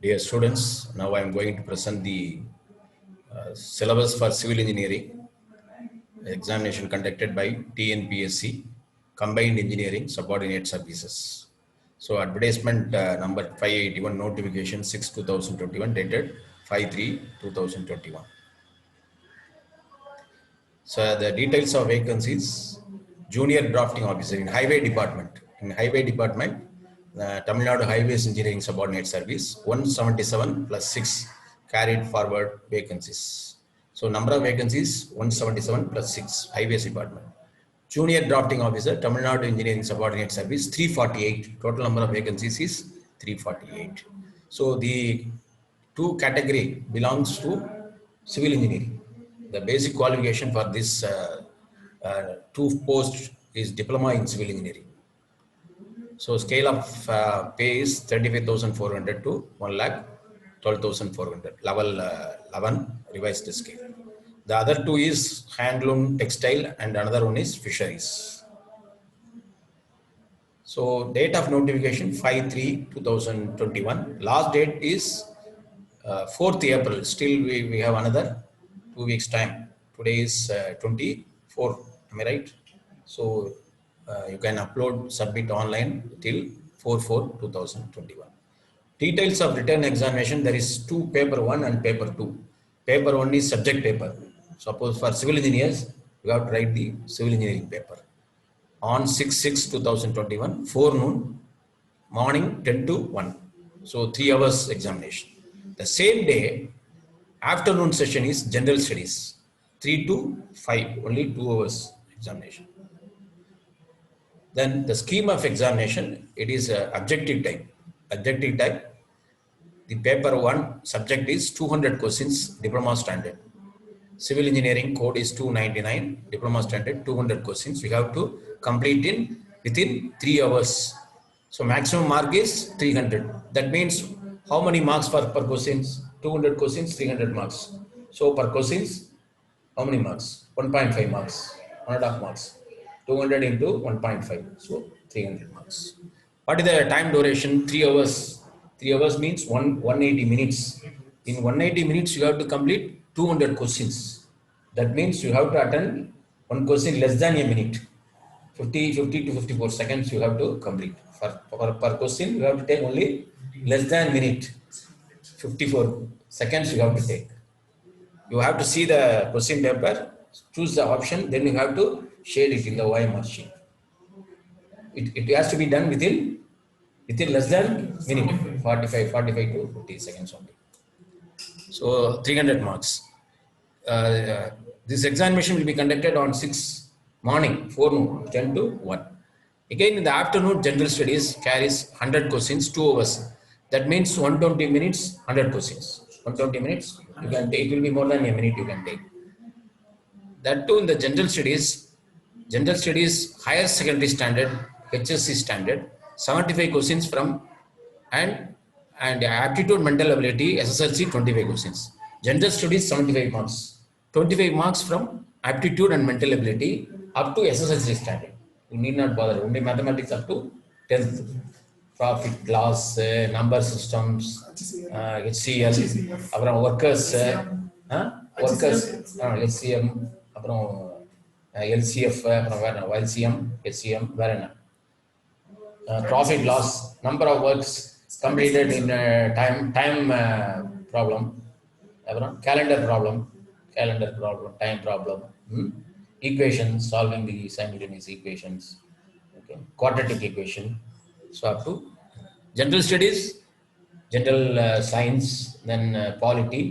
Dear students, now I am going to present the syllabus for civil engineering examination conducted by TNPSC, Combined Engineering Subordinate Services. So advertisement number 581, notification 6/2021, dated 5/3/2021. So the details of vacancies: junior drafting officer in highway department. In highway department, Tamil Nadu Highways Engineering Subordinate Service, 177 plus 6 carried forward vacancies. So number of vacancies 177 plus 6, highways department. Junior drafting officer, Tamil Nadu Engineering Subordinate Service, 348. Total number of vacancies is 348. So the two category belongs to civil engineering. The basic qualification for this two posts is diploma in civil engineering. So scale of pay is 35,400 to 1,12,400. Level 11 revised scale. The other two is handloom, textile, and another one is fisheries. So date of notification 5/3/2021. Last date is 4th April. Still we have another 2 weeks time. Today is 24. Am I right? So you can upload, submit online till 4/4/2021. Details of written examination: there is two, paper 1 and paper 2. Paper 1 is subject paper. Suppose for civil engineers, you have to write the civil engineering paper. On 6/6/2021, forenoon, morning 10 to 1. So 3 hours examination. The same day, afternoon session is general studies, 3 to 5, only 2 hours examination. Then the scheme of examination, it is objective type. Objective type, the paper 1 subject is 200 questions, diploma standard. Civil engineering code is 299, diploma standard 200 questions. We have to complete within 3 hours. So maximum mark is 300. That means how many marks per questions? 200 questions, 300 marks. So per questions, how many marks? 1.5 marks, 1.5 marks. 200 into 1.5, so 300 marks. What is the time duration? 3 hours. 3 hours means 180 minutes. In 180 minutes, you have to complete 200 questions. That means you have to attend one question less than a minute. 50 to 54 seconds you have to complete. Per question, you have to take only less than a minute. 54 seconds you have to take. You have to see the question paper, choose the option, then you have to share it in the OMR sheet. It has to be done within less than minute, 45 to 50 seconds only. So 300 marks. This examination will be conducted on 6 morning, 4 noon, 10 to 1. Again in the afternoon, general studies carries 100 questions, 2 hours. That means 120 minutes, 100 questions. 120 minutes, you can take, it will be more than a minute you can take. That too in the general studies, higher secondary standard, HSC standard, 75 questions from, and aptitude mental ability, SSLC 25 questions. General studies 75 marks. 25 marks from aptitude and mental ability up to SSLC standard. You need not bother, only mathematics up to 10th. Profit, loss, number systems, HCL, அப்புறம் workers, HCM, அப்புறம் LCF, அப்புறம் LCM, HCM, வேற என்ன? Profit, loss, number of works completed in time problem, அப்புறம் calendar problem, time problem, equations, solving the simultaneous equations, okay, quadratic equation. So up to general studies, general science, then polity,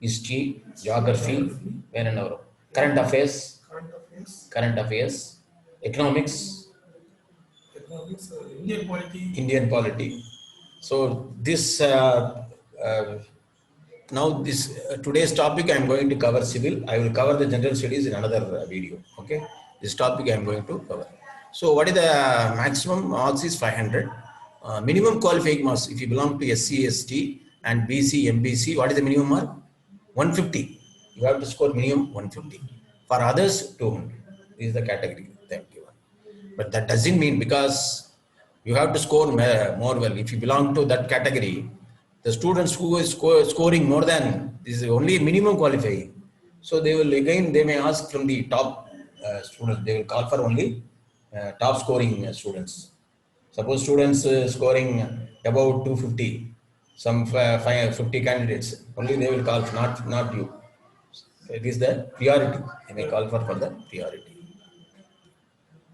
history, geography, where and over. Current affairs, economics, Indian polity. So this now this today's topic I am going to cover civil. I will cover the general studies in another video. Okay, this topic I am going to cover. So what is the maximum marks is 500. Minimum qualifying marks, if you belong to SC, ST and BC, MBC, what is the minimum mark? 150. You have to score minimum 150. For others, 200. This is the category that given. But that doesn't mean because You have to score more well. If you belong to that category, the students who is scoring more than is only minimum qualifying. So they will again, they may ask from the top students, they will call for only top scoring students. Suppose students scoring above 250, some 50 candidates, only they will call, not you. It is the priority. They may call for the priority.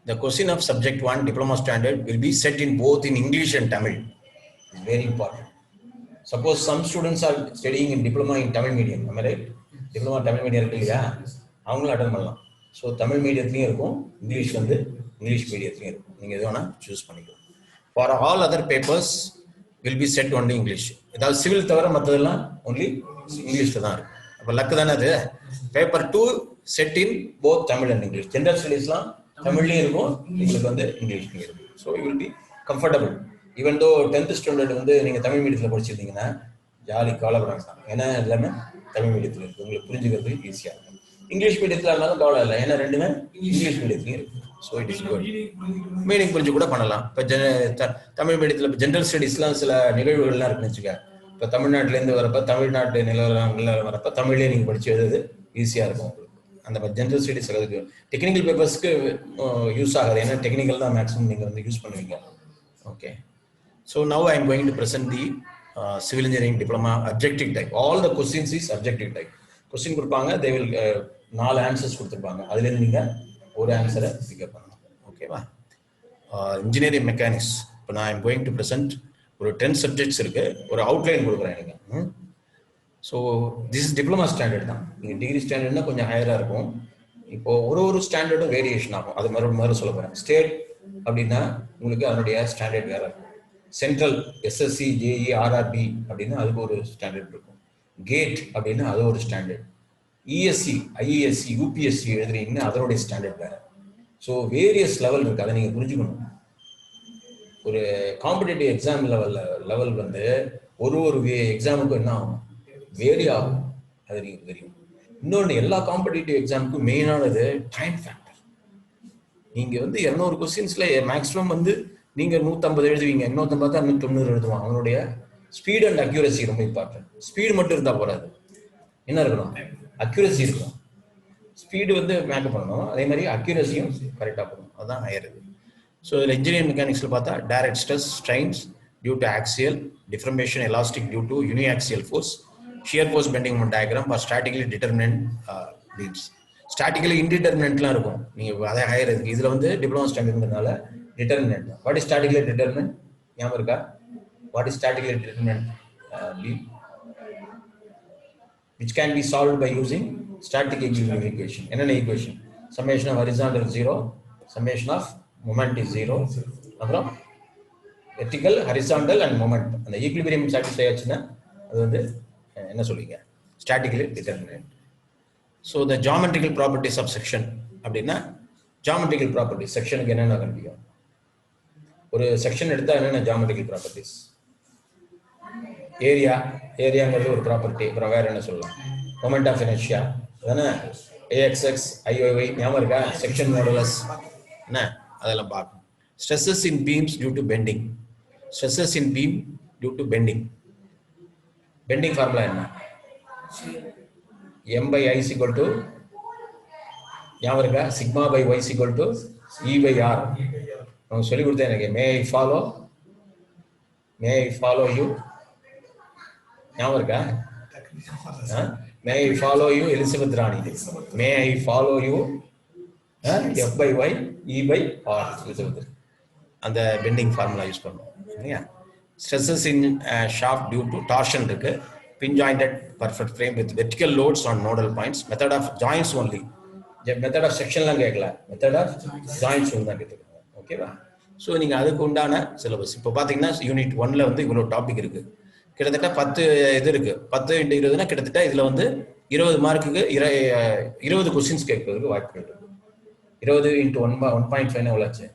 The question of subject 1 diploma standard will be set in both in English and Tamil. It's very important. Suppose some students are studying in diploma in Tamil medium, am I right? Diploma Tamil medium இருக்கு இல்லையா, அவங்களும் attend பண்ணலாம். So Tamil மீடியத்துலையும் இருக்கும், English வந்து English மீடியத்துலையும் இருக்கும். நீங்கள் எது வேணால் சூஸ் பண்ணிக்கலாம். For all other papers will be set only English. ஏதாவது சிவில் தவிர மற்றதெல்லாம் ஒன்லி இங்கிலீஷில் தான் இருக்கும். அப்போ லக்கு தானே அது. Paper 2 set in both Tamil and English. General ஸ்டடீஸ்லாம் தமிழ்லையும் இருக்கும், உங்களுக்கு வந்து இங்கிலீஷ்லையும் இருக்கும். So you will be comfortable. Even though 10th standard வந்து நீங்கள் தமிழ் மீடியத்தில் படிச்சிருந்தீங்கன்னா ஜாலி கவலைப்படாங்க. ஏன்னா எல்லாமே தமிழ் மீடியத்தில் இருக்குது, உங்களுக்கு புரிஞ்சுக்கிறதுக்கு ஈஸியாக இருக்கும். இங்கிலீஷ் மீடியத்தில் இருந்தாலும் கவலை இல்லை, ஏன்னா ரெண்டுமே இங்கிலீஷ் மீடியத்துலையும் இருக்குது. So it is good. Meaning புரிஞ்சு கூட பண்ணலாம். இப்போ தமிழ் மீடியத்தில் இப்போ ஜென்ரல் ஸ்டடீஸ்லாம் சில நிகழ்வுகள்லாம் இருக்குன்னு வச்சுக்க. இப்போ தமிழ்நாட்டிலேருந்து வரப்போ தமிழ்நாட்டு நிலவரங்களில் வரப்போ தமிழ்லேயே நீங்கள் படித்து எழுதுறது ஈஸியாக இருக்கும் உங்களுக்கு. அந்த ஜென்ரல் ஸ்டடீஸ் எழுதுக்கு டெக்னிக்கல் பேப்பர்ஸ்க்கு யூஸ் ஆகாது, ஏன்னா டெக்னிக்கல் தான் மேக்ஸிமம் நீங்கள் வந்து யூஸ் பண்ணுவீங்க. Okay. So now I am going to present the civil engineering diploma objective type. All the questions is objective type. Question கொடுப்பாங்க, தே வில் 4 ஆன்சர்ஸ் கொடுத்துருப்பாங்க, அதுலேருந்து நீங்கள் ஒரு ஆன்சரை பிக்கப் பண்ணணும். ஓகேவா? Engineering mechanics. இப்போ நான் ஐம் கோயிங் டு ப்ரெசென்ட் ஒரு 10 சப்ஜெக்ட்ஸ் இருக்குது, ஒரு அவுட்லைன் கொடுக்குறேன் எனக்கு. So this is diploma standard தான். நீங்கள் டிகிரி ஸ்டாண்டர்ட்னா கொஞ்சம் ஹையராக இருக்கும். இப்போது ஒரு ஸ்டாண்டர்டும் வேரியேஷன் ஆகும். அது மறு சொல்ல போகிறேன். ஸ்டேட் அப்படின்னா உங்களுக்கு அதனுடைய ஸ்டாண்டர்ட் வேறு இருக்கும். சென்ட்ரல் எஸ்எஸ்சி ஜேஇ ஆர்ஆர்பி அப்படின்னா அதுக்கு ஒரு ஸ்டாண்டர்ட் இருக்கும். கேட் அப்படின்னா அது ஒரு ஸ்டாண்டர்ட். இஎஸ்சி ஐஇஎஸ்சி யூபிஎஸ்சி எழுதுறீங்கன்னா அதனுடைய ஸ்டாண்டர்ட் வேறு. ஸோ வேரியஸ் லெவல் இருக்குது, அதை நீங்கள் புரிஞ்சுக்கணும். ஒரு காம்படிட்டிவ் எக்ஸாம் லெவல் வந்து ஒரு எக்ஸாமுக்கும் என்ன ஆகும், வேரி ஆகும். அது நீங்கள் தெரியும். இன்னொன்று, எல்லா காம்படிட்டிவ் எக்ஸாமுக்கும் மெயினானது டைம் ஃபேக்டர். நீங்கள் வந்து 200 கொஸ்டின்ஸில் மேக்ஸிமம் வந்து நீங்கள் 150 எழுதுவீங்க, இன்னொருத்தன் பார்த்தா 190 எழுதுவான். அவனுடைய ஸ்பீட் அண்ட் அக்யூரசி ரொம்ப இம்பார்ட்டன்ட். ஸ்பீடு மட்டும் இருந்தால் போறாது, என்ன இருக்கணும், அக்யூரசி இருக்கணும். ஸ்பீடு வந்து மேக்கப் பண்ணணும், அதே மாதிரி அக்யூரசியும் கரெக்டாக பண்ணணும். அதுதான் ஹையர் இது. ஸோ இதில் இன்ஜினியரிங் மெக்கானிக்ஸில் பார்த்தா direct stress strains due to axial, deformation elastic due to uniaxial force, shear force bending moment diagram or statically determinant beams. Statically indeterminate-லாம் இருக்கும். நீங்கள் அதை ஹையர் இருக்குது. இதில் வந்து டிப்ளமா ஸ்டாண்டர்ட்னால determinant. What is statically determinant ஞாபகம் இருக்கா? What is statically determinant beam? Which can be solved by using static equilibrium equation. என்னென்ன equation? Summation of horizontal 0, summation of moment is 0, அப்புறம் vertical, horizontal and moment. அந்த equilibrium satisfy ஆச்சுன்னா அது வந்து என்ன சொல்லுவீங்க, statically determinant. So the geometrical properties of section அப்படின்னா, geometrical properties செக்ஷனுக்கு என்னென்ன கண்டிப்பாக ஒரு செக்ஷன் எடுத்தால் என்னென்ன ஜாமெட்ரிக்கல் ப்ராப்பர்ட்டிஸ்? ஏரியாங்கிறது ஒரு ப்ராப்பர்ட்டி. அப்புறம் வேறு என்ன சொல்லலாம்? மொமெண்ட் ஆஃப் இனர்ஷியா அதானே, ஏஎக்ஸ்எக்ஸ் ஐஒய் ஞாபகம் இருக்கா? செக்ஷன் மாடுலஸ் என்ன, அதெல்லாம் பார்க்கணும். Stresses in beams due to bending. Stresses in beam due to bending. Bending formula என்ன? m/i is equal to ஞாபகம் இருக்கா? Sigma by y is equal to e/r. அவங்க சொல்லி கொடுத்தேன் எனக்கு. மே ஐ ஃபாலோ யூ ஞாபகம் இருக்கா? May I follow you Elizabeth ராணி. May I follow you f/y e/r Elizabeth. அந்த பெண்டிங் ஃபார்முலா யூஸ் பண்ணுவோம் இல்லையா? Stresses in shaft due to torsion இருக்கு. Pin jointed perfect frame with vertical loads on nodal points. Method of joints only. Method of sectionலாம் கேட்கல, method of joints only தான் கேட்டுருக்காங்க. ஓகேவா? So நீங்கள் அதுக்கு உண்டான சிலபஸ் இப்போ பார்த்தீங்கன்னா யூனிட் 1ல் வந்து இவ்வளோ டாபிக் இருக்குது. கிட்டத்தட்ட 10 இது இருக்குது. 10 × 20னா கிட்டத்தட்ட இதில் வந்து 20 மார்க்குக்கு 20 கொஸ்டின்ஸ் கேட்கறதுக்கு வாய்ப்பு இருக்குது. 20 × 1.5 எவ்வளோ ஆச்சு?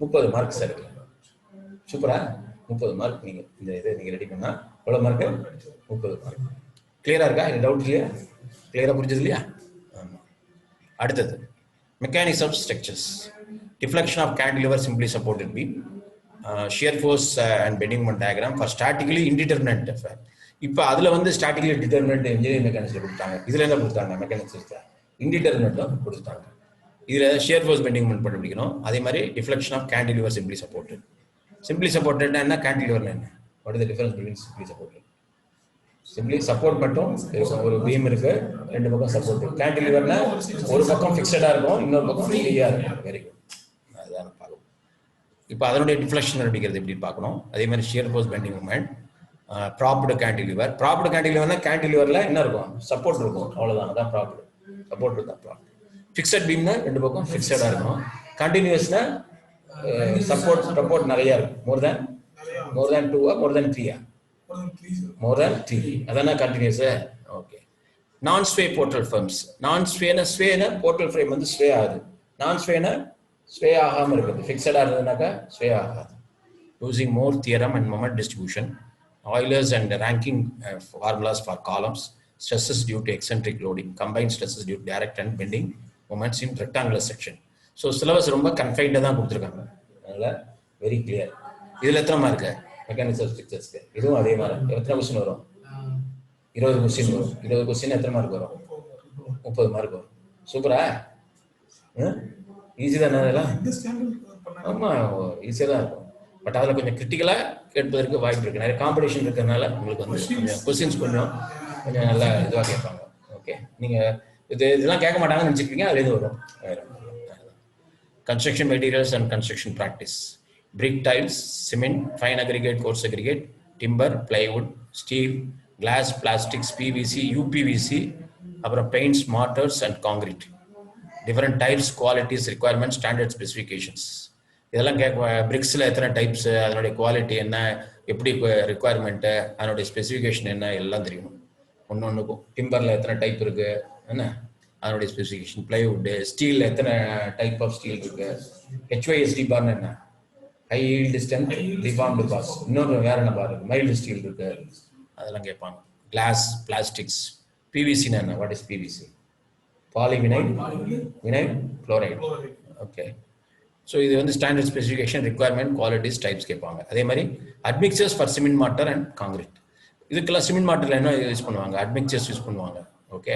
30 மார்க்ஸ் இருக்குது. சூப்பரா? 30 மார்க். நீங்கள் இந்த இதை நீங்கள் ரெடி பண்ணால் எவ்வளோ மார்க்கு? 30 மார்க். கிளியராக இருக்கா? இல்லை டவுட் இல்லையா? கிளியராக புரிஞ்சது இல்லையா? ஆமாம். அடுத்தது mechanics of structures. Deflection of cantilever simply supported beam. shear force and bending moment diagram for statically indeterminate effect. இப்போ அதில் வந்து ஸ்டாட்டிக்கலி டிட்டர்மினேட் இன்ஜினியரிங் மெக்கானிக்ஸில் கொடுத்தாங்க. இதில் என்ன கொடுத்தாங்க? மெக்கானிக்ஸில் இன்டிட்டர்மினேட்டும் கொடுத்தாங்க. இதில் ஷியர் ஃபோர்ஸ் பெண்டிங் மூமெண்ட் கண்டுபிடிக்கணும். அதே மாதிரி deflection of cantilever simply supported. Simply சப்போர்ட்டட்னா என்ன? கேண்டிலிவர் என்ன? What is the difference between simply supported? Simply support மட்டும் இருக்கும். ஒரு பீம் இருக்கு, ரெண்டு பக்கம் சப்போர்ட். கேண்டிலிவர்னா ஒரு பக்கம் ஃபிக்ஸடாக இருக்கும், இன்னொரு பக்கம் ஃப்ரீயாக இருக்கும். Very good. அதுதான் பார்க்கணும். இப்போ அதனுடைய டிஃப்ளெக்ஷன் கண்டுபிடிக்கிறது எப்படி பார்க்கணும். அதே மாதிரி shear force bending moment, propped cantilever. Propped கேண்டிலிவர்னா கேண்டிலிவரில் என்ன இருக்கும்? சப்போர்ட் இருக்கும், அவ்வளோதான். அதான் ப்ராப்டு. சப்போர்ட் தான் ப்ராப்டு. ஃபிக்ஸட் பீம்னா ரெண்டு பக்கம் ஃபிக்ஸடாக இருக்கும். கண்டினியூஸ்னா சப்போர்ட் நிறையா இருக்கும். மோர் தேன் 2 மோர் தேன் 3 மோர் தேன் 3. அதான கண்டினியூஸ். ஓகே. நான் ஸ்வே போர்ட்டல் ஃப்ரேம்ஸ். நான் ஸ்வேனா போர்ட்டல் ஃப்ரேம் வந்து ஸ்வே ஆகுது. நான் ஸ்வேனா ஸ்வே ஆகாமல் இருக்குது. ஃபிக்ஸடாக இருந்ததுனாக்கா ஸ்வே ஆகாது. Using more theorem and moment distribution, Euler's and ranking formulas for columns, stresses due to eccentric loading, combined stresses due to direct and bending moments in rectangular section. So syllabus ரொம்ப கன்ஃபைன்டாக தான் கொடுத்துருக்காங்க. அதனால் very clear. இதில் எத்தனை mark? Mechanics of ஸ்ட்ரக்சர்ஸ்க்கு இதுவும் அதே மாதிரி. எத்தனை கொஸ்டின் வரும்? 20 கொஸ்டின் வரும். 20 கொஸ்டின் எத்தனை மார்க் வரும்? 30 மார்க் வரும். சூப்பரா? ஈஸி தானே அதெல்லாம்? ஆமாம், ஈஸியாக தான் இருக்கும். பட் அதில் கொஞ்சம் கிரிட்டிக்கலாக கேட்பதற்கு வாய்ப்பு இருக்குது. நிறைய காம்படிஷன் இருக்கிறதுனால உங்களுக்கு வந்து கொஞ்சம் கொஸ்டின்ஸ் கொஞ்சம் நல்லா இதுவாக கேட்பாங்க. ஓகே, நீங்கள் இதெல்லாம் கேட்க மாட்டாங்கன்னு நினச்சிருக்கீங்க, அது எது வரும்? Construction materials and construction practice, brick tiles, cement, fine aggregate, coarse aggregate, timber, plywood, steel, glass, plastics, PVC, UPVC, அப்புறம் paints, mortars and concrete, different types, qualities, requirement, standard specifications. இதெல்லாம் பிரிக்ஸில் எத்தனை டைப்ஸு, அதனுடைய குவாலிட்டி என்ன, எப்படி requirement, அதனுடைய specification என்ன, எல்லாம் தெரியணும் ஒன்றுக்கும். டிம்பரில் எத்தனை டைப் இருக்குது என்ன, அதனுடைய ஸ்பெசிஃபிகேஷன். பிளைவுட்டு, ஸ்டீலில் எத்தனை டைப் ஆஃப் ஸ்டீல் இருக்குது, HYSD பார்னு என்ன, high yield strength deformed bars. இன்னொரு வேறு என்ன பார் இருக்குது, மைல்டு ஸ்டீல் இருக்குது, அதெல்லாம் கேட்பாங்க. கிளாஸ், பிளாஸ்டிக்ஸ், பிவிசின்னு என்ன, what is PVC? Polyvinyl chloride. Okay. So இது வந்து standard specification, requirement, qualities, types கேட்பாங்க. அதே மாதிரி admixtures for cement mortar and concrete. இதுக்கெல்லாம் சிமெண்ட் மார்ட்டரில் என்ன யூஸ் பண்ணுவாங்க? அட்மிக்சர்ஸ் யூஸ் பண்ணுவாங்க. ஓகே.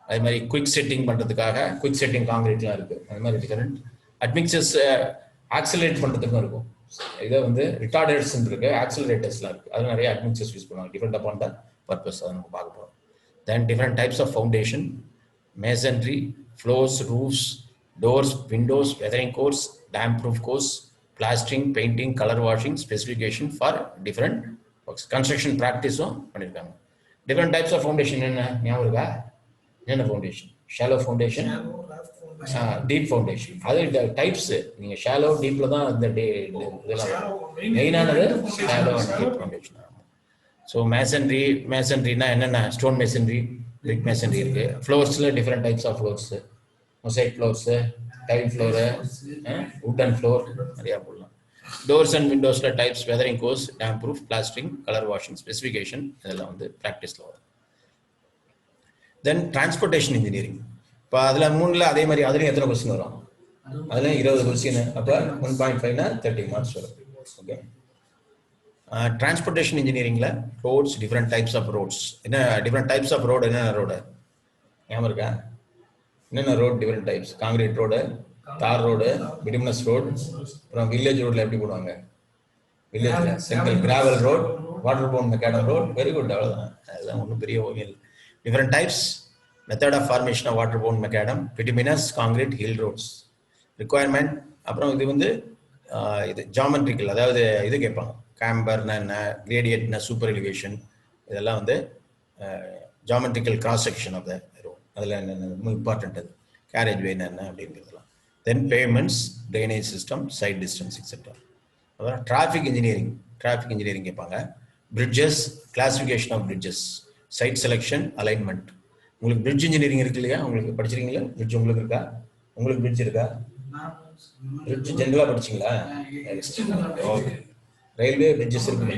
அதே மாதிரி குயிக் செட்டிங் பண்ணுறதுக்காக குயிக் செட்டிங் காங்கிரீட்லாம் இருக்குது. அது மாதிரி டிஃபரெண்ட் அட்மிக்சர்ஸ் ஆக்சிலரேட் பண்ணுறதுக்கும் இருக்கும். இதை வந்து ரிட்டார்டர்ஸ் இருக்குது, ஆக்சிலரேட்டர்ஸ்லாம் இருக்குது. அது நிறைய அட்மிக்சர்ஸ் யூஸ் பண்ணுவாங்க. டிஃப்ரெண்ட் அப்பான் த பர்பஸ் அதை நம்ம பார்க்க போகிறோம். Then different types of foundation, masonry, floors, roofs, doors, windows, weathering course, damp proof course, plastering, painting, color washing, specification for different works. Construction practice-உம் பண்ணியிருக்காங்க. Different types of foundation என்ன ஞாபகம் இருக்கா? என்ன foundation? Shallow foundation, deep foundation. அது types. நீங்கள் shallow டீப்பில் தான் இந்த இதெல்லாம் மெயினானது shallow and deep foundation. So மேசன்ட்ரினா என்னென்ன? ஸ்டோன் மேசன்ட்ரி, பிரிக் மேசன்ட்ரி இருக்குது. ஃப்ளோர்ஸில் different types of floors, mosaic floors, tile floor, wooden floor நிறையா போடலாம். டோர்ஸ் அண்ட் விண்டோஸில் types, weathering course, damp proof, plastering, colour washing, specification, இதெல்லாம் வந்து ப்ராக்டிஸில் வரும். தென் டிரான்ஸ்போர்ட்டேஷன் இன்ஜினியரிங். இப்போ அதில் 3ல் அதே மாதிரி அதுலேயும் எத்தனை கொஸ்டின் வரும்? அதில் 20 கொஸ்டின். அப்போ 1.5னா 30 மார்க்ஸ் வரும். ஓகே. டிரான்ஸ்போர்ட்டேஷன் இன்ஜினியரிங்கில் roads, different types of roads. என்ன டிஃப்ரெண்ட் டைப்ஸ் ஆஃப் ரோடு? என்னென்ன ரோடு ஞாபகம் இருக்கா? என்னென்ன road? Different types. Concrete road, தார் ரோடு, பிடிமினஸ் ரோடு. அப்புறம் வில்லேஜ் ரோடில் எப்படி போடுவாங்க? வில்லேஜில் செங்கல், gravel road, water bound macadam road. Very good, அவ்வளோதான். அதுதான் ஒன்றும் பெரிய ஓவியம். Different types, method of formation of water bound macadam, bituminous, concrete, hill roads. Requirement. அப்புறம் இது வந்து இது ஜாமெட்ரிக்கல், அதாவது இது கேட்பாங்க. கேம்பர்னா என்ன, கிரேடியன்ட்னா, சூப்பர் எலிவேஷன், இதெல்லாம் வந்து geometrical cross section of the road. அதில் என்னென்ன ரொம்ப இம்பார்ட்டன்ட், அது கேரேஜ் வேனா என்ன அப்படிங்கிறதுலாம். Then pavements, drainage system, sight distance, etcetera. அப்புறம் டிராஃபிக் இன்ஜினியரிங் கேட்பாங்க. Bridges, classification of bridges, site selection, alignment. உங்களுக்கு பிரிட்ஜ் இன்ஜினியரிங் இருக்கு இல்லையா? உங்களுக்கு படிச்சிருக்கீங்களா பிரிட்ஜ்? உங்களுக்கு இருக்கா? உங்களுக்கு பிரிட்ஜ் இருக்கா? பிரிட்ஜ் ஜென்ரலாக படிச்சிங்களா? ஓகே. ரயில்வே பிரிட்ஜஸ் இருக்குமே.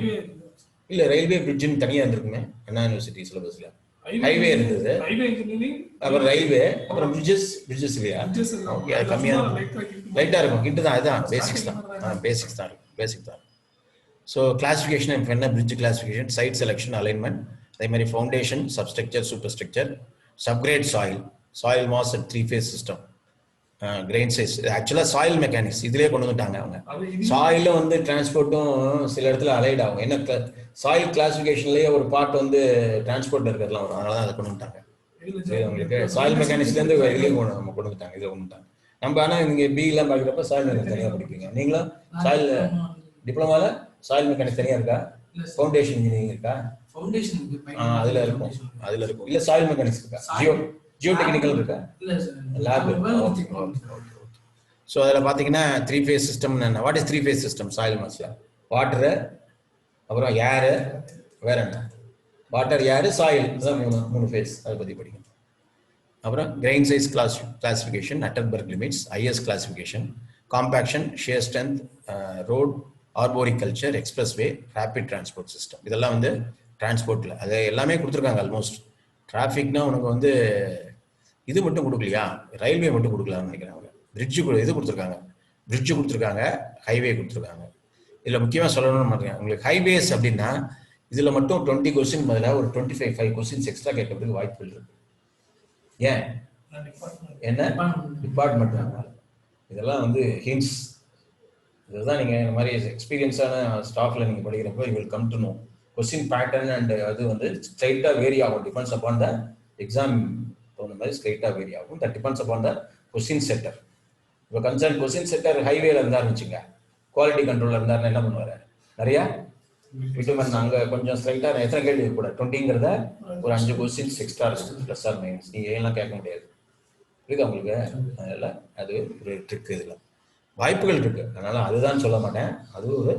இல்லை, ரயில்வே பிரிட்ஜுன்னு தனியாக இருந்திருக்குமே அண்ணா யூனிவர்சிட்டி சிலபஸில். ஹைவே இருந்தது, அப்புறம் ரயில்வே, அப்புறம் பிரிட்ஜஸ் இல்லையா? ஓகே, அது கம்மியாக லைட்டாக இருக்கும். கிட்ட தான், அதுதான் பேசிக்ஸ் தான். பேசிக்ஸ் தான் இருக்கும். பேசிக் தான். ஸோ கிளாஸிஃபிகேஷன் என்ன, bridge classification, site selection, alignment, அதே மாதிரி foundation, substructure, super structure, subgrade soil mass at 3 phase system, grain size. ஆக்சுவலாக சாயில் மெக்கானிக்ஸ் இதிலே கொண்டு வந்துட்டாங்க அவங்க. சாயிலும் வந்து டிரான்ஸ்போர்ட்டும் சில இடத்துல அலைட் ஆகும். என்ன சாயில் கிளாஸிஃபிகேஷன்லேயே ஒரு பார்ட் வந்து டிரான்ஸ்போர்ட் இருக்கிறதுலாம் வரும். அதனால தான் அதை கொண்டு வந்துட்டாங்க. உங்களுக்கு சாயில் மெக்கானிக்ஸ்லேருந்து இதுலேயும் நம்ம கொண்டு வந்துட்டாங்க, இதை கொண்டு வந்துட்டாங்க. நம்ம ஆனால் இங்கே பிலாம் பார்க்குறப்ப சாயில் மெக்கானிக்ஸ் தனியாக படிப்பீங்க. நீங்களும் சாயில் டிப்ளமாவில் சாயில் மெக்கானிக்ஸ் தனியாக இருக்கா? ஃபவுண்டேஷன் இன்ஜினியரிங் இருக்கா? அதில் இருக்கும், அதில் இருக்கும். இல்லை சாயில் மெக்கானிக்ஸ் இருக்கா? ஜியோ டெக்னிக்கல் இருக்கா? லேப். ஸோ அதில் பார்த்தீங்கன்னா 3 phase system. What is 3 phase system? Soil மாஸில் வாட்டரு, அப்புறம் ஏரு, வேற என்ன? வாட்டர், ஏரு, சாயில், அதான் மூணு ஃபேஸ். அதை பற்றி படிக்கணும். அப்புறம் grain size classification, Atterberg limits, IS classification, compaction, shear strength, road, arboriculture, expressway, rapid transport system. இதெல்லாம் வந்து டிரான்ஸ்போர்ட்டில் அது எல்லாமே கொடுத்துருக்காங்க ஆல்மோஸ்ட். டிராஃபிக்னா உனக்கு வந்து இது மட்டும் கொடுக்கலையா, ரயில்வே மட்டும் கொடுக்கலாம்னு நினைக்கிறேன் அவங்க. பிரிட்ஜு இது கொடுத்துருக்காங்க, பிரிட்ஜு கொடுத்துருக்காங்க, ஹைவே கொடுத்துருக்காங்க. இதில் முக்கியமாக சொல்லணும்னு மாட்டேங்க, உங்களுக்கு ஹைவேஸ் அப்படின்னா இதில் மட்டும் 20 கொஸ்டின் பதிலாக ஒரு 25 கொஸ்டின்ஸ் எக்ஸ்ட்ரா கேட்கறதுக்கு வாய்ப்புகள் இருக்கு. ஏன் என்ன டிபார்ட்மெண்ட் இதெல்லாம் வந்து ஹிண்ட்ஸ். இதுதான் நீங்கள் இந்த மாதிரி எக்ஸ்பீரியன்ஸான ஸ்டாஃபில் நீங்கள் படிக்கிறப்போ you will come to know question pattern. And அது வந்து ஸ்ட்ரைட்டாக வேரி ஆகும், டிபெண்ட்ஸ் அப்பான் த எக்ஸாம். தகுந்த மாதிரி ஸ்ட்ரைட்டாக வேரி ஆகும். That depends upon the question setter. இப்போ கன்சர்ன் கொஸ்டின் செட்டர் ஹைவேல இருந்தாருன்னு வச்சுங்க, குவாலிட்டி கண்ட்ரோலில் இருந்தாருன்னா என்ன பண்ணுவார்? நிறையா விட்டுமன் அங்கே கொஞ்சம் ஸ்ட்ரைட்டாக எத்தனை கேள்வி கூட 20ங்கிறத ஒரு 5 கொஸ்டின்ஸ் எக்ஸ்ட்ரா இருக்கும், ப்ளஸ் ஆர் மைனஸ். நீங்கள் ஏன்லாம் கேட்க முடியாது, புரியுது உங்களுக்கு? அதனால அது ஒரு ட்ரிக். இதில் வாய்ப்புகள் இருக்கு, அதனால அதுதான் சொல்ல மாட்டேன், அது ஒரு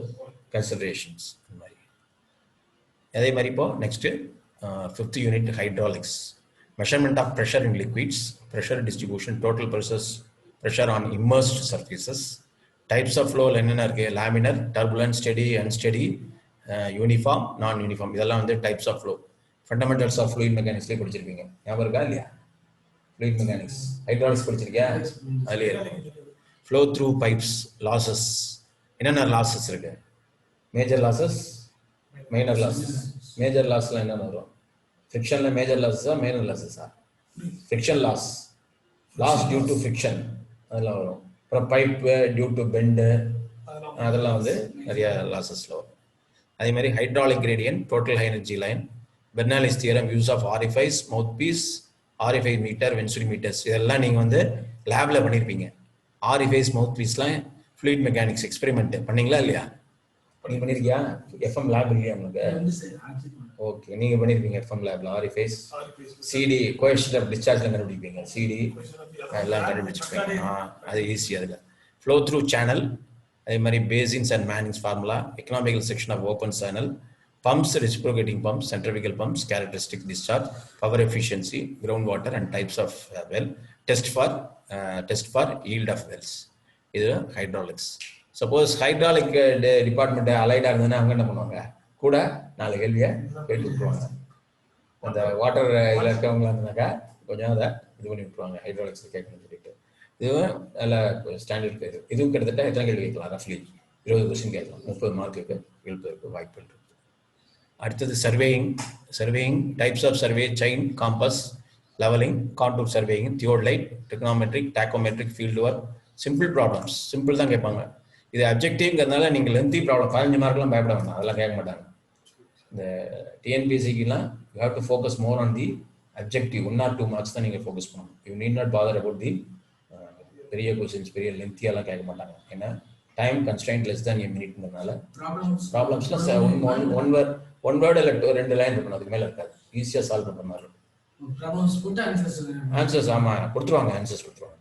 கன்சிடரேஷன்ஸ். இந்த மாதிரி அதே மாதிரி இப்போ next 5th unit hydraulics, measurement of pressure in liquids, pressure distribution, total pressure on immersed surfaces, types of flow என்னென்ன இருக்கு, laminar, turbulent, steady, unsteady, uniform, non uniform, இதெல்லாம் வந்து types of flow. Fundamentals of fluid மெக்கானிக்ஸ்லேயே படிச்சிருப்பீங்க, ஞாபகம் இருக்கா இல்லையா? Fluid mechanics hydraulics படிச்சிருக்கியா? அதுலேயே இருக்கு. ஃப்ளோ த்ரூ பைப்ஸ், லாசஸ், என்னென்ன லாசஸ் இருக்கு? Major losses, minor losses. Major லாஸ்ல என்னென்ன வரும்? ஃப்ரிக்ஷன்ல மேஜர் லாஸஸா minor லாஸஸா? Friction loss due to friction அதெல்லாம் வரும். அப்புறம் பைப்பு டியூ டு பெண்டு, அதெல்லாம் வந்து நிறைய லாசஸ்ல வரும். அதே மாதிரி hydraulic gradient, total high energy line, Bernoulli's theorem, use of orifice, mouthpiece, orifice meter, venturi meters, இதெல்லாம் நீங்கள் வந்து லேப்ல பண்ணியிருப்பீங்க. ஆரிஃபைஸ், மவுத் பீஸ்லாம் ஃப்ளூயிட் மெக்கானிக்ஸ் எக்ஸ்பெரிமெண்ட் பண்ணீங்களா இல்லையா? நீங்க பண்ணிருக்கியா? எஃப்எம் லேப் இல்லையா உங்களுக்கு? ஓகே, நீங்க பண்ணிருப்பீங்க எஃப்எம் லேப்ல. ஆரிஃபைஸ், சிடி, கோஎஃபிஷியன்ட் ஆஃப் டிஸ்சார்ஜ்ல கண்டுபிடிப்பீங்க, சிடி எல்லாம் கண்டுபிடிச்சிருப்பீங்க. அது ஈஸி. அதில் ஃப்ளோ த்ரூ சேனல், அதே மாதிரி Bazin's and Manning's formula, economical section of open channel, pumps, reciprocating pumps, centrifugal pumps, characteristic discharge, power efficiency, ground water and types of well, test for yield of wells. இது hydraulics. Suppose hydraulic department அலைடா இருந்ததுன்னா அவங்க என்ன பண்ணுவாங்க? கூட 4 கேள்வியை கேட்டு விட்டுருவாங்க. அந்த வாட்டர் இதில் இருக்கவங்களா இருந்தாக்கா கொஞ்சம் அதை இது பண்ணி விட்டுருவாங்க, ஹைட்ராலிக்ஸ் கேட்கணும்னு சொல்லிட்டு. இதுவும் நல்ல ஸ்டாண்டர்ட் பேர். இதுவும் கிட்டத்தட்ட எத்தனை கேள்வி கேட்கலாம்? ரஃப்லி 20 கொஸ்டின் கேட்கலாம். 30 மார்க்குக்கு எழுதுறதுக்கு வாய்ப்புகள் இருக்கு. அடுத்தது surveying types of survey, chain, compass, levelling, contour surveying, theodolite, tacheometric, tacheometric, field work, simple problems. Simple தான் கேட்பாங்க. இது அப்ஜெக்டிவ்ங்கிறதுனால நீங்கள் லென்த்தி ப்ராப்ளம் 15 மார்க்லாம் பயப்பட வேண்டாம், அதெல்லாம் கேட்க மாட்டாங்க. இந்த டிஎன்பிஎஸ்சிக்குலாம் you have to focus more on the objective. 1 or 2 marks தான் நீங்கள் ஃபோக்கஸ் பண்ணணும். You need not bother about the பெரிய கொஸ்டின்ஸ், பெரிய லென்த்தியெல்லாம் கேட்க மாட்டாங்க. ஏன்னா time constraint less than a minuteங்கிறதுனால ப்ராப்ளம்ஸ்லாம் ஒன் வேர்டு இல்லை 2 லைன் இருக்கணும், அதுக்கு மேலே இருக்காது. ஈஸியாக சால்வ் பண்ணுற மாதிரி இருக்கும். ஆன்சர்ஸ் ஆமாம் கொடுத்துருவாங்க, ஆன்சர்ஸ் கொடுத்துருவாங்க.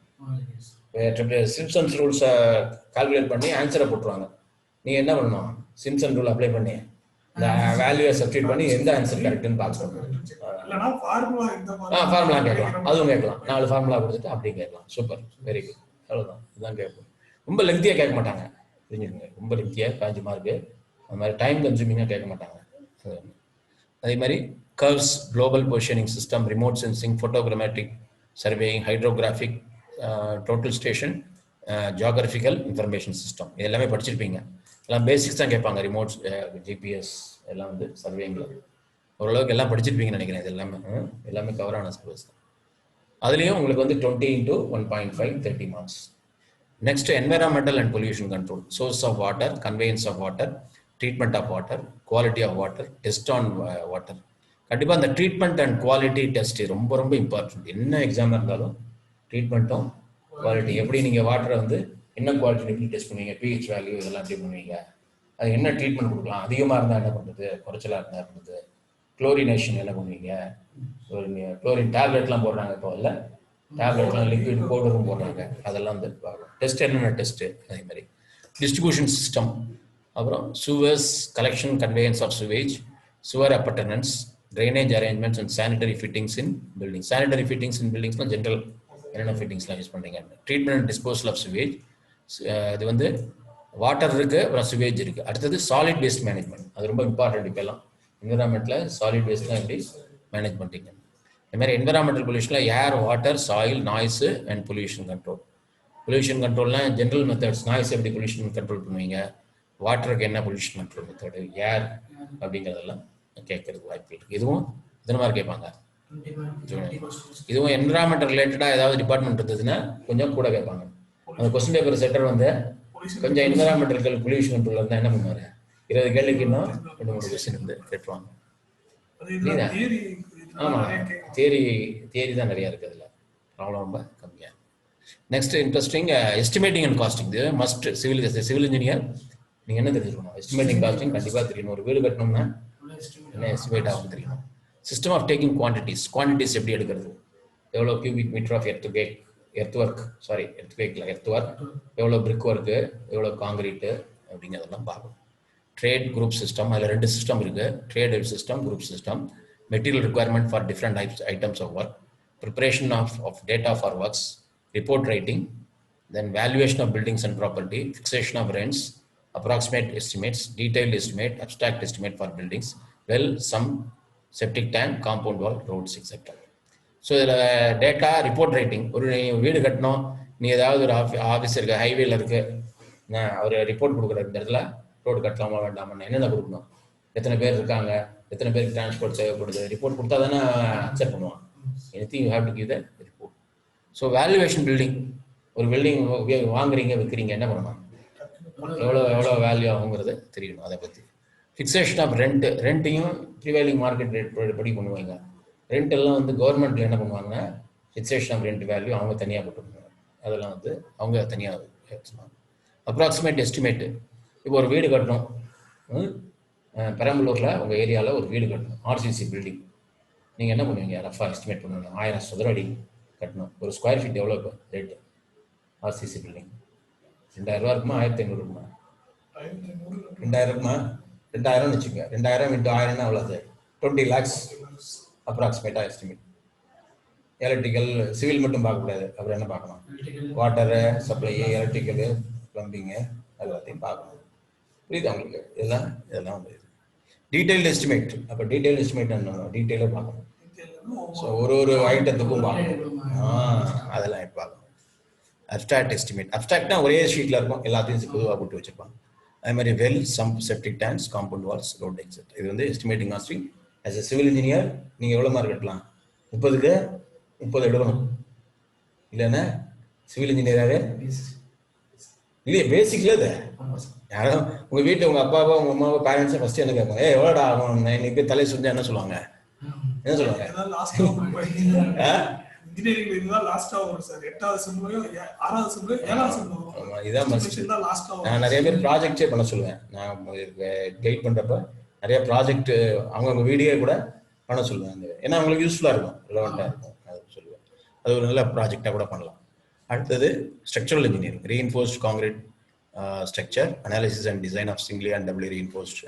சிம்சன்ஸ் ரூல்ஸை கால்குலேட் பண்ணி ஆன்சரை போட்டுருவாங்க. நீங்கள் என்ன பண்ணணும்? சிம்சன் ரூல் அப்ளை பண்ணி இந்த வேல்யூவை சப்ஸ்டிட் பண்ணி எந்த ஆன்சர் கரெக்ட்னு பார்க்கணும். ஃபார்முலா கேட்கலாம், அதுவும் கேட்கலாம். 4 ஃபார்முலா கொடுத்துட்டு அப்படியே கேட்கலாம். Super, very good. அவ்வளோதான், இதுதான் கேட்போம். ரொம்ப லென்த்தியாக கேட்க மாட்டாங்க, தெரிஞ்சுக்கோங்க. ரொம்ப லென்த்தியாக 15 மார்க்கு அது மாதிரி டைம் கன்சூமிங்காக கேட்க மாட்டாங்க. அதே மாதிரி curves, global positioning system, remote sensing, photogrammetric surveying, hydrographic, total station, geographical information system, இது எல்லாமே படிச்சிருப்பீங்க. எல்லாம் பேசிக்ஸ் தான் கேட்பாங்க. ரிமோட்ஸ், ஜிபிஎஸ் எல்லாம் வந்து சர்வேங்கில் ஓரளவுக்கு எல்லாம் படிச்சிருப்பீங்கன்னு நினைக்கிறேன். இது எல்லாமே கவர் ஆன சிலபஸ் தான். அதுலேயும் உங்களுக்கு வந்து 20 into 1.5 30 marks. Next environmental and pollution control, source of water, conveyance of water, treatment of water, quality of water, test on water. கண்டிப்பாக அந்த ட்ரீட்மெண்ட் அண்ட் குவாலிட்டி டெஸ்ட் ரொம்ப ரொம்ப இம்பார்ட்டன்ட். என்ன எக்ஸாம் இருந்தாலும் ட்ரீட்மெண்ட்டும் குவாலிட்டி, எப்படி நீங்கள் வாட்டரை வந்து என்ன குவாலிட்டி எப்படி டெஸ்ட் பண்ணுவீங்க, பிஹெச் வேல்யூ இதெல்லாம் எப்படி பண்ணுவீங்க, அது என்ன ட்ரீட்மெண்ட் கொடுக்கலாம், அதிகமாக இருந்தால் என்ன பண்ணுறது, குறைச்சலாக இருந்தால் என்ன பண்ணுறது, குளோரினேஷன் என்ன பண்ணுவீங்க, குளோரின் டேப்லெட்லாம் போடுறாங்க இப்போ, இல்லை டேப்லெட்லாம் லிக்விட் பவுடரும் போடுறாங்க, அதெல்லாம் வந்து டெஸ்ட் என்னென்ன டெஸ்ட்டு, அதே மாதிரி டிஸ்ட்ரிபியூஷன் சிஸ்டம், அப்புறம் sewers collection conveyance of sewage, sewer appurtenances, drainage arrangements and sanitary fittings in building. Sanitary fittings in பில்டிங்ஸ்லாம் ஜென்ரல் என்னென்ன ஃபிட்டிங்ஸ்லாம் யூஸ் பண்ணுறீங்க. Treatment and disposal of sewage, இது வந்து வாட்டர் இருக்குது, அப்புறம் சுவேஜ் இருக்குது. அடுத்தது சாலிட் வேஸ்ட் மேனேஜ்மெண்ட், அது ரொம்ப இம்பார்ட்டன்ட். இப்போல்லாம் என்விரான்மெண்ட்டில் சாலிட் வேஸ்ட்லாம் எப்படி மேனேஜ் பண்ணுறீங்க. இந்த மாதிரி என்விரான்மெண்டல் பொல்யூஷனில் air, water, soil, noise and pollution control. Pollution கண்ட்ரோல்னால் ஜென்ரல் மெத்தட்ஸ், நாய்ஸ் எப்படி பொல்யூஷன் கண்ட்ரோல் பண்ணுவீங்க, வாட்டருக்கு என்ன பொல்யூஷன் கண்ட்ரோல் மெத்தடு, ஏர் அப்படிங்கிறதெல்லாம் கேட்கறதுக்கு வாய்ப்பு இருக்குது. இதுவும் இத்தனை மாதிரி கேட்பாங்க. இதுவும் என்விரான்மெண்டல் ரிலேட்டடாக ஏதாவது டிபார்ட்மெண்ட் இருந்ததுன்னா கொஞ்சம் கூட கேட்பாங்க. அந்த கொஸ்டின் பேப்பர் செட்டர் வந்து கொஞ்சம் என்விரான்மெண்டல் பொல்யூஷன் கண்ட்ரோல் இருந்தால் என்ன பண்ணுவார், 20 கேள்விக்கு இன்னும் 2-3 கொஸ்டின் வந்து கேட்டுருவாங்க. ஆமாம், தியரி தான் நிறையா இருக்குது, அதில் ப்ராப்ளம் ரொம்ப கம்மியாக. Next interesting estimating and costing. இது மஸ்ட். சிவில் இன்ஜினியர் நீங்கள் என்ன தெரிஞ்சுக்கணும், எஸ்டிமேட்டிங் காஸ்டிங் கண்டிப்பாக தெரியணும். ஒரு வீடு கட்டணும்னா என்ன எஸ்டிமேட் ஆகும் தெரியணும். System of taking quantities, quantities எப்படி எடுக்கிறது, எவ்வளோ cubic meter of earth work, எவ்வளோ பிரிக் ஒர்க்கு, எவ்வளோ காங்கிரீட்டு அப்படிங்கிறதெல்லாம் பார்க்கணும். ட்ரேட் குரூப் சிஸ்டம், அதில் 2 சிஸ்டம் இருக்குது, trade system, group system. Material requirement for different items of work, preparation of data for works, report writing, then valuation of buildings and property, fixation of rents, approximate estimates, detailed estimate, abstract estimate for buildings, well, some septic tank, compound wall, roads, etc. So இதில் data report writing. ஒரு வீடு கட்டணும், நீ ஏதாவது ஒரு office இருக்குது, ஹைவேல இருக்குது, அவர் ரிப்போர்ட் கொடுக்குற இந்த இடத்துல ரோடு கட்டலாமா வேண்டாமா, என்னென்ன கொடுக்கணும், எத்தனை பேர் இருக்காங்க, எத்தனை பேருக்கு டிரான்ஸ்போர்ட் தேவைப்படுது, ரிப்போர்ட் கொடுத்தா தானே அக்செப்ட் பண்ணுவான். Anything you have to give the report. So valuation building, ஒரு பில்டிங் வாங்குறீங்க விற்கிறீங்க, என்ன பண்ணணும், எவ்வளோ வேல்யூ ஆகுங்கிறது தெரியணும். அதை பற்றி ஃபிக்ஸேஷன் ஆஃப் ரெண்ட்டையும் ப்ரிவைலிங் மார்க்கெட் ரேட் படி பண்ணுவாங்க. ரெண்ட் எல்லாம் வந்து கவர்மெண்ட்டில் என்ன பண்ணுவாங்கன்னா ஃபிக்ஸேஷன் ஆஃப் ரெண்ட் வேல்யூ அவங்க தனியாக போட்டுருவாங்க, அதெல்லாம் வந்து அவங்க தனியாக சொல்லுவாங்க. அப்ராக்சிமேட் எஸ்டிமேட்டு, இப்போ ஒரு வீடு கட்டணும், பெரம்பலூரில் உங்கள் ஏரியாவில் ஒரு வீடு கட்டணும், ஆர்சிசி பில்டிங், நீங்கள் என்ன பண்ணுவீங்க, ரஃபாக எஸ்டிமேட் பண்ணுவீங்க. 1000 சதுர அடி கட்டணும், ஒரு ஸ்கொயர் ஃபீட் எவ்வளோ இப்போ ரேட்டு ஆர்சிசி பில்டிங்? 2000 ரூபா இருக்குமா, 1500 இருக்குமா? 2000 இருக்குமா? 2000 வச்சுக்கோங்க. 2000 × 1000 அவ்வளோது 20 lakhs அப்ராக்சிமேட்டாக எஸ்டிமேட். எலக்ட்ரிக்கல், சிவில் மட்டும் பார்க்கக்கூடாது, அப்புறம் என்ன பார்க்கணும், வாட்டரு சப்ளை, எலக்ட்ரிக்கலு, ப்ளம்பிங்கு எல்லாத்தையும் பார்க்கணும். புரியுது உங்களுக்கு? இதெல்லாம் வந்து டீட்டெயில்டு எஸ்டிமேட். அப்போ டீட்டெயில் எஸ்டிமேட் என்ன, டீட்டெயிலாக பார்க்கணும். ஸோ ஒரு ஐட்டத்துக்கும் பார்க்கணும், அதெல்லாம் பார்க்கணும். அப்ஸ்ட்ராக்ட் எஸ்டிமேட், அப்ஸ்ட்ராக்ட்னா ஒரே ஷீட்டில் இருக்கும், எல்லாத்தையும் பொதுவாக போட்டு வச்சுருப்பாங்க. அதே மாதிரி well, sump, septic tanks, compound walls, road etcetera. இது வந்து estimating costing. As a civil engineer நீங்கள் எவ்வளோ மார்க் எடுக்கலாம்? 30க்கு 30 எடுக்கணும், இல்லைன்னா சிவில் இன்ஜினியராகவே இல்லையே. பேசிக்கல இது யாரும் உங்கள் வீட்டில் உங்கள் அப்பாவோ உங்கள் அம்மாவோ பேரண்ட்ஸை ஃபஸ்ட்டு என்ன கேட்பாங்க, எவ்வளோடா ஆகும், இன்னைக்கு போய் தலையை சுஞ்சா என்ன சொல்லுவாங்க, என்ன சொல்லுவாங்க? நான் நிறைய பேர் ப்ராஜெக்டே பண்ண சொல்லுவேன். நான் கைட் பண்ணுறப்ப நிறைய ப்ராஜெக்ட் அவங்கவுங்க வீடியோ கூட பண்ண சொல்லுவேன். ஏன்னா அவங்களுக்கு யூஸ்ஃபுல்லாக இருக்கும், ரிலவெண்ட்டாக இருக்கும், அது சொல்லுவேன். அது ஒரு நல்ல ப்ராஜெக்டாக கூட பண்ணலாம். அடுத்தது structural engineering, reinforced concrete structure, analysis and design of singly and doubly reinforced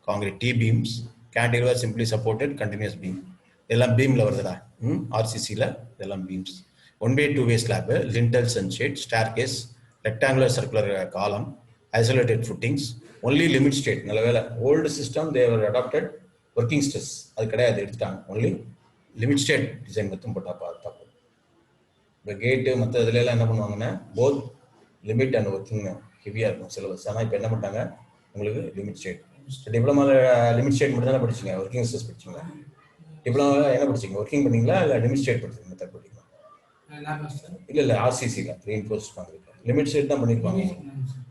concrete T beams, cantilever simply supported continuous beam. இதெல்லாம் பீமில் வருதுடா, ஆர்சிசியில் இதெல்லாம் beams. 1 by 2 way slab, lintels and shade, staircase, rectangular circular column, isolated footings, only limit state. நல்ல வேலை old system they were adopted working stress, அது கிடையாது, எடுத்துட்டாங்க. only limit state டிசைன் மட்டும் போட்டா பார்த்தா போதும். இந்த கேட்டு மற்ற இதுல எல்லாம் என்ன பண்ணுவாங்கன்னா போத் லிமிட் அண்ட் ஒர்க்கிங் ஹெவியாக இருக்கும் சிலபஸ். ஆனால் இப்போ என்ன பண்ணிட்டாங்க, உங்களுக்கு லிமிட் ஸ்டேட். டிப்ளமாவில் லிமிட் ஸ்டேட் மட்டும் தானே படிச்சிங்க, ஒர்க்கிங் ஸ்ட்ரெஸ் படிச்சிங்களா? டிப்ளமாவில் என்ன படிச்சிங்க, ஒர்க்கிங் பண்ணீங்களா இல்லை லிமிட் ஸ்டேட் படிச்சிங்க மெத்தட் படிங்களா? இல்லை ஆர்சிசியில் ரீஇன்ஃபோர்ஸ் பண்ணுறதுக்கு லிமிட் ஸ்டேட் தான் பண்ணியிருப்பாங்க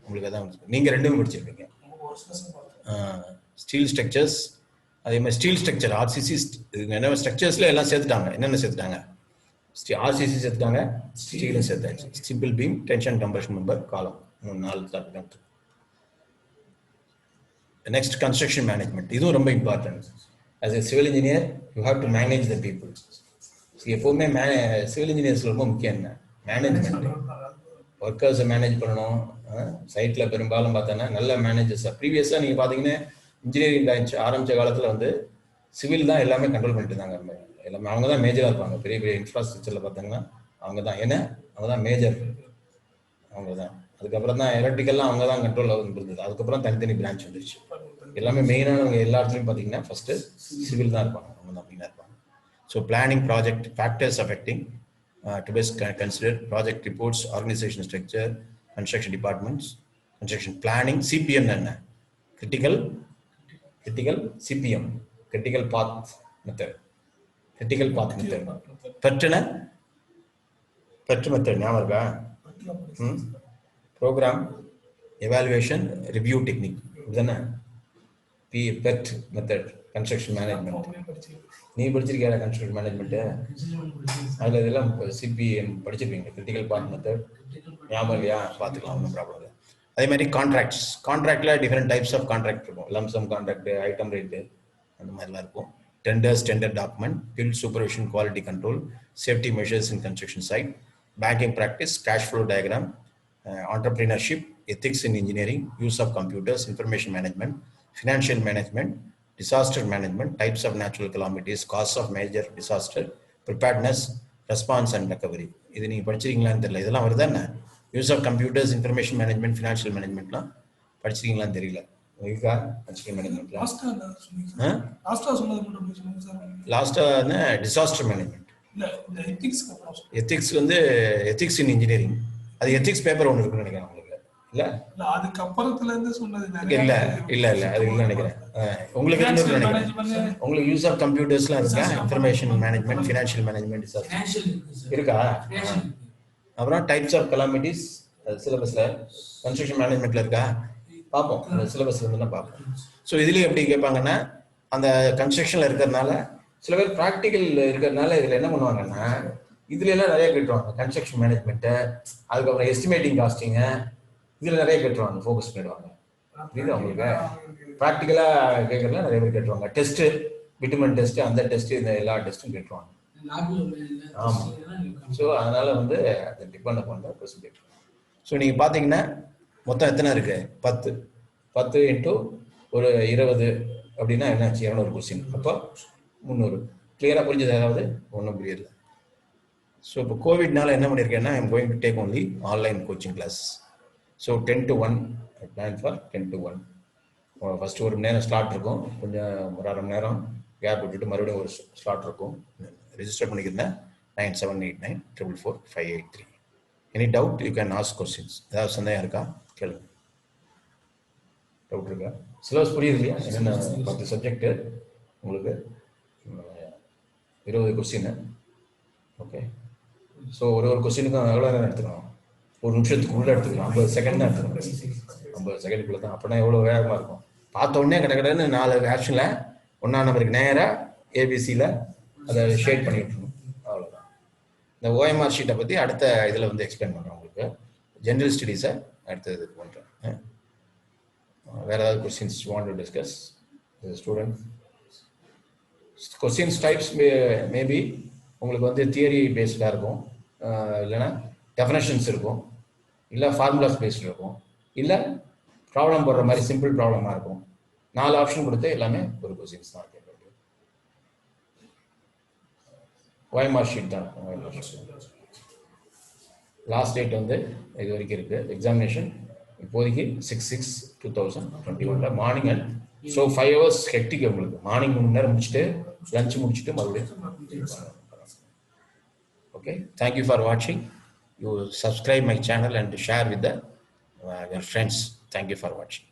உங்களுக்கு. அதான் நீங்கள் ரெண்டுமே படிச்சிருப்பீங்க. ஸ்டீல் ஸ்ட்ரக்சர்ஸ், அதே மாதிரி ஸ்டீல் ஸ்ட்ரக்சர் ஆர்சிசி என்ன ஸ்ட்ரக்சர்ஸில் எல்லாம் சேர்த்துட்டாங்க. என்னென்ன சேர்த்துட்டாங்க? ஆர்சிசி சேர்த்துட்டாங்க, ஸ்டீலும் சேர்த்தாச்சு. Simple beam, tension, compression member, column, 4 topic. Next construction management. இதுவும் ரொம்ப important. As a civil engineer you have to manage the people. எப்போவுமே சிவில் இன்ஜினியர்ஸ் ரொம்ப முக்கியம் என்ன, மேனேஜ்மெண்ட். ஒர்க்கர்ஸை மேனேஜ் பண்ணணும். சைட்டில் பெரும்பாலும் பார்த்தோன்னா நல்ல மேனேஜர்ஸாக ப்ரீவியஸாக நீங்கள் பார்த்தீங்கன்னா இன்ஜினியரிங் ஆரம்பித்த காலத்தில் வந்து சிவில் தான் எல்லாமே கண்ட்ரோல் பண்ணிட்டு இருந்தாங்க. எல்லாமே அவங்க தான் மேஜராக இருப்பாங்க. பெரிய பெரிய இன்ஃப்ராஸ்ட்ரக்சரில் பார்த்தீங்கன்னா அவங்க தான், ஏன்னா அவங்க தான் மேஜர், அவங்க தான். அதுக்கப்புறம் தான் எலக்ட்ரிக்கல்லாம் அவங்க தான் கண்ட்ரோல் இருந்தது. அதுக்கப்புறம் தனித்தனி பிரான்ச் வந்துருச்சு. எல்லாமே மெயினானவங்க எல்லா இடத்துலையும் பார்த்தீங்கன்னா ஃபஸ்ட்டு சிவில் தான் இருப்பாங்க, அவங்க தான் மெயினாக இருப்பாங்க. So planning project factors affecting to best consider project reports, organization structure, construction departments, construction planning, CPM என்ன, critical CPM, critical path method, PERT method ஞாபகம் இருக்கா? program evaluation review technique இதுதானே PERT method, construction management. நீ படிச்சிருக்கியா construction management? அதில் இதெல்லாம் CPM படிச்சிருக்கீங்க. Critical part method ஞாபகம் இல்லையா? பார்த்துக்கலாம், ஒன்றும் ப்ராப்ளம் இல்லை. அதே மாதிரி கான்ட்ராக்டில் டிஃப்ரெண்ட் டைப்ஸ் ஆஃப் கான்ட்ராக்ட் இருக்கும். லம்சம் கான்ட்ராக்ட், ஐட்டம் ரேட்டு, அந்த மாதிரிலாம் இருக்கும். Tenders, tender document, bill supervision, quality control, safety measures in construction site, banking practice, cash flow diagram, entrepreneurship, ethics in engineering, use of computers, information management, financial management, disaster management, types of natural calamities, causes of major disaster, preparedness, response and recovery. இது நீங்க படிச்சிருக்கீங்களான்னு தெரியல. இதெல்லாம் வருதா என்ன? Use of computers, information management, financial மேனேஜ்மெண்ட்லாம் படிச்சிருக்கீங்களான்னு தெரியல. இருக்கா கன்ஸ்ட்ரக்ஷன் மேனேஜ்மெண்ட்லாம்? லாஸ்டா டிசாஸ்டர் மேனேஜ்மெண்ட். எத்திக்ஸ் வந்து எத்திக்ஸ் இன் இன்ஜினியரிங். அது எத்திக்ஸ் பேப்பர் ஒன்று இருக்குன்னு நினைக்கிறேன் உங்களுக்கு. இல்ல அதுக்கு அப்புறத்துல இருந்து சொன்னது இல்ல அது இல்ல நினைக்கிறேன். உங்களுக்கு நினைக்கிறேன். உங்களுக்கு யூஸ் ஆஃப் கம்ப்யூட்டர்ஸ்லாம் இருக்கா? இன்ஃபர்மேஷன் மேனேஜ்மெண்ட், ஃபினான்ஷியல் மேனேஜ்மெண்ட் இருக்கா? அப்புறம் டைப்ஸ் ஆஃப் கலாமிட்டிஸ் சிலபஸ்ல கன்ஸ்ட்ரக்ஷன் மேனேஜ்மெண்ட்ல இருக்கா? பார்ப்போம், அந்த சிலபஸ்ல இருந்து பார்ப்போம். ஸோ இதுலயும் எப்படி கேட்பாங்கன்னா, அந்த கன்ஸ்ட்ரக்ஷன்ல இருக்கிறதுனால சில பேர் ப்ராக்டிக்கல் இருக்கிறதுனால இதுல என்ன பண்ணுவாங்கன்னா, இதுல எல்லாம் நிறைய கேட்டுருவாங்க. கன்ஸ்ட்ரக்ஷன் மேனேஜ்மெண்ட்டு, அதுக்கப்புறம் எஸ்டிமேட்டிங் காஸ்டிங்க, இதுல நிறைய கேட்டுருவாங்க, ஃபோக்கஸ் பண்ணிடுவாங்க. இது அவங்களுக்கு ப்ராக்டிக்கலா கேட்கறதுல நிறைய பேர் கேட்டுருவாங்க. டெஸ்ட், பிட்டுமன் டெஸ்ட், அந்த டெஸ்ட், இந்த எல்லா டெஸ்ட்டும் கேட்டுருவாங்க. ஆமா. ஸோ அதனால வந்து அதை டிபெண்ட் பண்ணுற கொஸ்டின் கேட்டுருவாங்க. ஸோ நீங்க பாத்தீங்கன்னா மொத்தம் எத்தனை இருக்கு? 10 இன்ட்டு ஒரு 20 அப்படின்னா என்னாச்சு? 200 கொஸ்டின். அப்போ 300. கிளியரா புரிஞ்சது? ஏதாவது ஒன்றும் புரியல. ஸோ இப்போ கோவிட்னால என்ன பண்ணியிருக்கேன்னா, I am going to take only online coaching class. So 10 to 1 plan for 10 to 1. First ஒரு மணி நேரம் ஸ்லாட் இருக்கும், கொஞ்சம் ஒரு அரை மணி நேரம் கேப் விட்டுட்டு மறுபடியும் ஒரு ஸ்லாட் இருக்கும். ரெஜிஸ்டர் பண்ணிக்கிறேன் 9789444583. Any doubt you can ask questions. ஏதாவது சந்தேகம் இருக்கா? கேளுங்க. டவுட் இருக்கா? சிலபஸ் புரியுது இல்லையா? என்னென்ன 10 சப்ஜெக்டு உங்களுக்கு 20 கொஸ்டின். ஓகே. ஸோ ஒரு கொஸ்டினுக்கும் எவ்வளோ நேரம் எடுத்துக்கணும்? ஒரு நிமிஷத்துக்குள்ளே எடுத்துக்கலாம். 50 செகண்ட் தான் எடுத்துக்கணும். 50 செகண்டுக்குள்ளே தான். அப்படின்னா எவ்வளோ வேகமாக இருக்கும். பார்த்த உடனே கடன்னு 4 ஆப்ஷனில் 1ஆம் நம்பருக்கு நேராக ஏபிசியில் அதை ஷேட் பண்ணி விட்டுருணும். அவ்வளோதான். இந்த ஓஎம்ஆர் ஷீட்டை பற்றி அடுத்த இதில் வந்து எக்ஸ்பிளைன் பண்ணுறேன் உங்களுக்கு. ஜென்ரல் ஸ்டடீஸை அடுத்த இது பண்ணுறேன். வேறு ஏதாவது questions want to discuss student? Questions types maybe உங்களுக்கு வந்து தியரி பேஸ்டாக இருக்கும், இல்லைன்னா டெஃபினேஷன்ஸ் இருக்கும், இல்லை ஃபார்முலாஸ் பேஸ்ட் இருக்கும், இல்லை ப்ராப்ளம் போடுற மாதிரி சிம்பிள் ப்ராப்ளமாக இருக்கும். 4 ஆப்ஷன் கொடுத்து எல்லாமே ஒரு கொஸ்டின்ஸ் தான் கேட்க முடியும். ஓஎம்ஆர் ஷீட் தான் இருக்கும். லாஸ்ட் டேட் வந்து இது வரைக்கும் இருக்குது. எக்ஸாமினேஷன் இப்போதைக்கு 6/6/2021 morning. And so 5 hours hectic உங்களுக்கு. மார்னிங் 3 நேரம் முடிச்சுட்டு லஞ்ச் முடிச்சுட்டு மறுபடியும். Okay, thank you for watching. You subscribe my channel and share with your friends. Thank you for watching.